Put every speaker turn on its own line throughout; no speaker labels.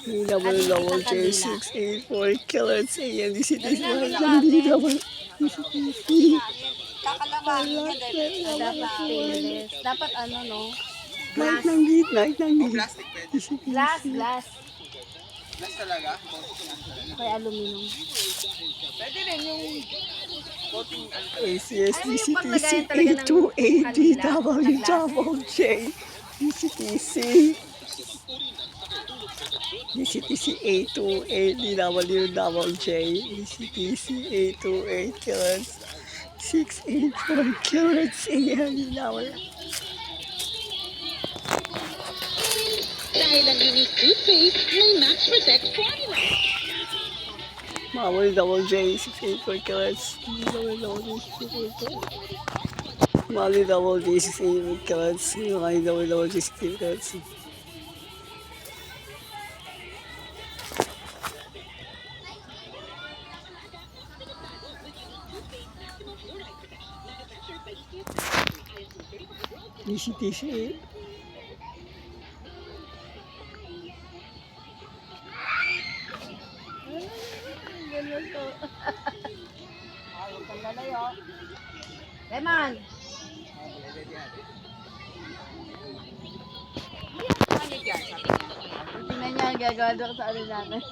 Double J 684 kills and this is double
Kakalawangin niya dahil dapat stainless. Dapat ano no?
Night ng gitna, night ng gitna.
Plastic pwede.
Glass.
Glass talaga?
Kaya aluminum.
Pwede rin yung coating
ACS
Ay, yung paglagayan talaga ng
DCTC 828
kanila,
DW Double J DCTC DCTC 828 DW Double J DCTC 828 killers 684 killers DW.
Dahil ang unique toothpaste may Max Protect formula.
Mawal Double J 684 killers Mali Double J 684 killers Mali Double J 684 killers. DCTC
Lemon! Tingnan niya, gagawa doon sa ano natin.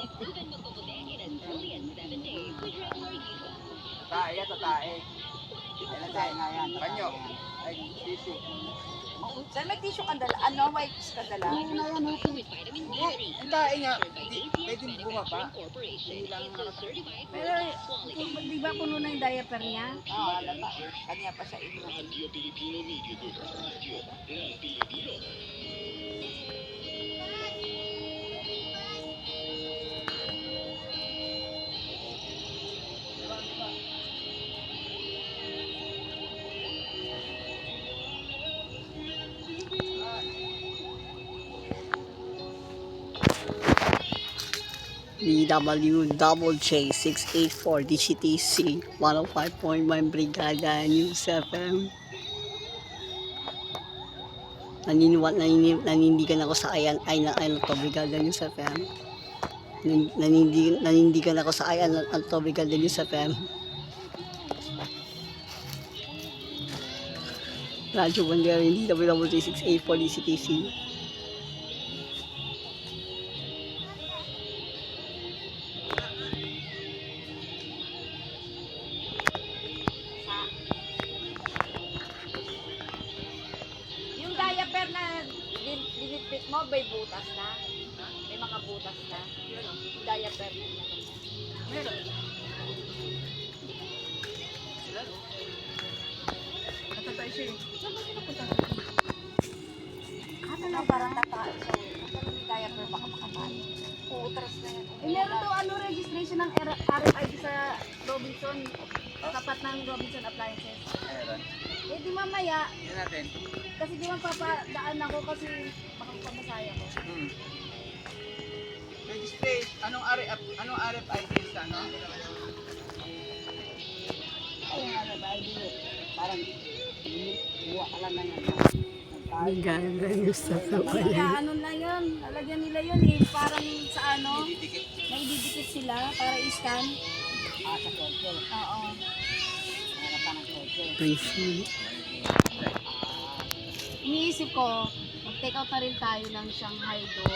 Tae, tatae. Kailan tayo nga yan? Panyo. Ay, tissue.
Saan may tissue ka dala? Ano, wipes ka dala?
Ang tae nga, pwede bumaba.
Pero, di ba puno na yung diaper niya?
Oo, alata. Kanya pa sa inyo.
DW Double J 684 DCTC 105.1 Brigada News FM. Nanindigan ako sa ay na to Brigada News FM. Nanindigan ako sa ay to Brigada News FM. Radyo Bandera DW J 684 DCTC.
Yung diaper na linipit mo, may butas na. May mga butas na. Yung diaper na.
Meron. Natatay siya eh.
Saan ba sinapunta? Ano na parang tataas siya eh. Pero yung diaper baka makapali. Uutras na yan. Eh, meron daw ano registration ng RFID sa Robinson. Tapat ng Robinson Appliances.
Meron.
Eh di mamaya,
Yan natin.
kasi di man papadaan ako kasi baka pamasaya ko.
Display, anong RFID sa ano?
Parang buwa ka lang na yan.
Brigada News FM.
Kaya ano na yun, lalagyan nila yun eh. Parang sa ano,
Didikit.
naididikit sila para i-scan. Sa kotse. Oo. Iniisip ko, mag-take out na rin tayo ng Shanghai doon.